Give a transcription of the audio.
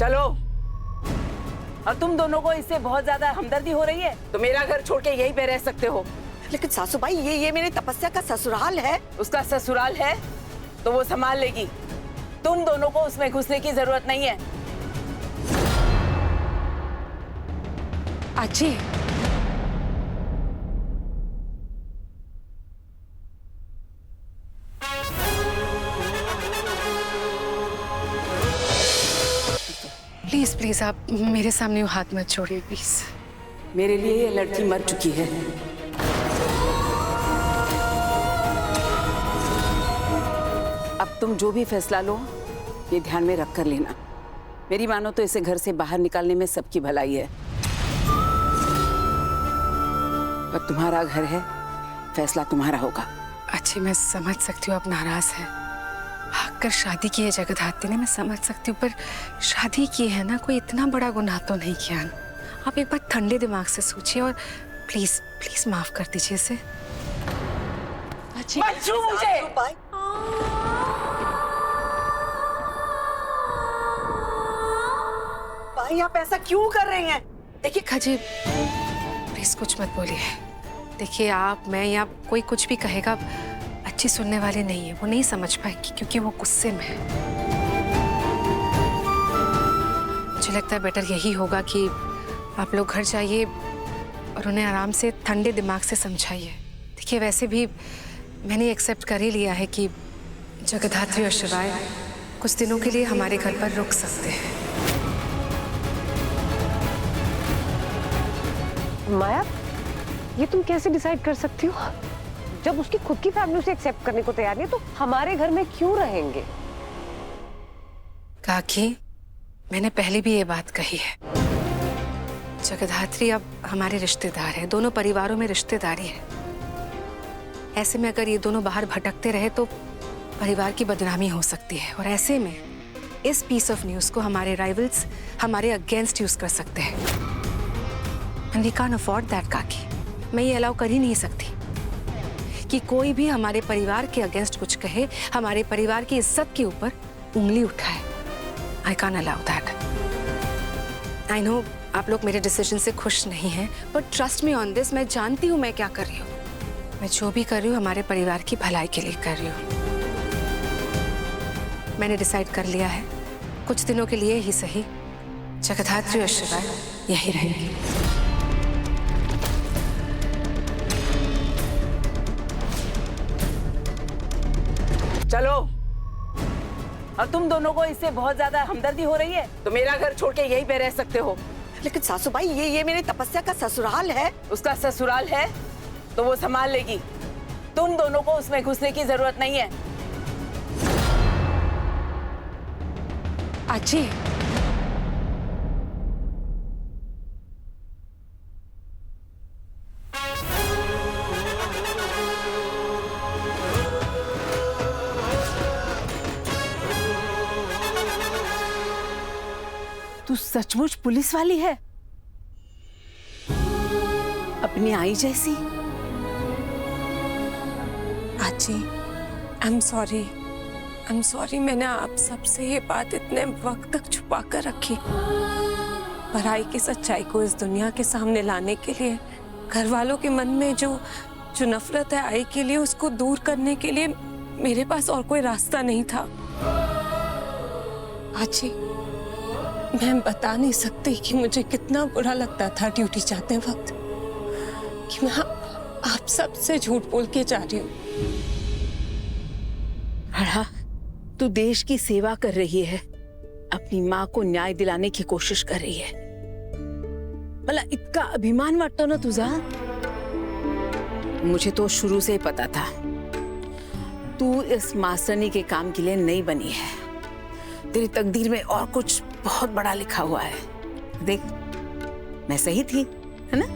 चलो। और तुम दोनों को इससे बहुत ज्यादा हमदर्दी हो रही है तो मेरा घर छोड़ के यहीं पे रह सकते हो। लेकिन सासू भाई ये मेरी तपस्या का ससुराल है। उसका ससुराल है तो वो संभाल लेगी। तुम दोनों को उसमें घुसने की जरूरत नहीं है। आजी, प्लीज प्लीज आप मेरे सामने हाथ मत छोड़िए प्लीज। मेरे लिए ये लड़की मर चुकी है। अब तुम जो भी फैसला लो ये ध्यान में रख कर लेना। मेरी मानो तो इसे घर से बाहर निकालने में सबकी भलाई है। पर तुम्हारा घर है, फैसला तुम्हारा होगा। अच्छी, मैं समझ सकती हूँ आप नाराज हैं। भागकर शादी की है जगधात्री ने, मैं समझ सकती हूँ, पर शादी की है ना, कोई इतना बड़ा गुनाह तो नहीं किया। आप एक बार ठंडे दिमाग से सोचिए और प्लीज प्लीज माफ कर दीजिए इसे। मत छू मुझे। भाई आप ऐसा क्यों कर रही हैं? देखिए खजी, प्लीज कुछ मत बोलिए। देखिए आप, मैं या कोई कुछ भी कहेगा, अच्छी सुनने वाली नहीं है, वो नहीं समझ पाएगी क्योंकि वो गुस्से में है। मुझे लगता है बेटर यही होगा कि आप लोग घर जाइए और उन्हें आराम से ठंडे दिमाग से समझाइए। देखिए वैसे भी मैंने एक्सेप्ट कर ही लिया है कि जगधात्री और शिवाय कुछ दिनों के लिए हमारे घर पर रुक सकते हैं। माया, ये तुम कैसे डिसाइड कर सकती हो? जब उसकी खुद की फैमिली उसे एक्सेप्ट करने को तैयार नहीं तो हमारे घर में क्यों रहेंगे? काकी, मैंने पहले भी ये बात कही है, जगधात्री अब हमारे रिश्तेदार हैं, दोनों परिवारों में रिश्तेदारी है। ऐसे में अगर ये दोनों बाहर भटकते रहे तो परिवार की बदनामी हो सकती है, और ऐसे में इस पीस ऑफ न्यूज को हमारे राइवल्स हमारे अगेंस्ट यूज कर सकते हैं। And we can't afford that काकी। मैं ये अलाउ कर ही नहीं सकती कि कोई भी हमारे परिवार के अगेंस्ट कुछ कहे, हमारे परिवार की इज्जत के ऊपर उंगली उठाए। I can't allow that. I know आप लोग मेरे डिसीजन से खुश नहीं हैं, but trust me on this, मैं जानती हूँ मैं क्या कर रही हूँ। मैं जो भी कर रही हूँ हमारे परिवार की भलाई के लिए कर रही हूँ। मैंने डिसाइड कर लिया है, कुछ दिनों के लिए ही सही, जगधात्री और शिवाय यही रहेंगे। चलो। और तुम दोनों को इससे बहुत ज्यादा हमदर्दी हो रही है तो मेरा घर छोड़ के यहीं पे रह सकते हो। लेकिन सासू भाई ये मेरी तपस्या का ससुराल है। उसका ससुराल है तो वो संभाल लेगी। तुम दोनों को उसमें घुसने की जरूरत नहीं है। आजी, तू सचमुच पुलिस वाली है, अपनी आई जैसी। आजी, आई एम सॉरी, मैंने आप सबसे ये बात इतने वक्त तक छुपा कर रखी। बुराई की सच्चाई को इस दुनिया के सामने लाने के लिए, घर वालों के मन में जो नफरत है आई के लिए, उसको दूर करने के लिए मेरे पास और कोई रास्ता नहीं था। आजी, मैं बता नहीं सकती कि मुझे कितना बुरा लगता था ड्यूटी जाते वक्त कि मैं आप सबसे झूठ बोल के जा रही हूँ। अड़ा, तू देश की सेवा कर रही है, अपनी माँ को न्याय दिलाने की कोशिश कर रही है। मला इतका अभिमान वाटतो ना तुझा। मुझे तो शुरू से ही पता था तू इस मास्टरनी के काम के लिए नहीं बनी है। तेरी तकदीर में और कुछ बहुत बड़ा लिखा हुआ है। देख, मैं सही थी, है ना?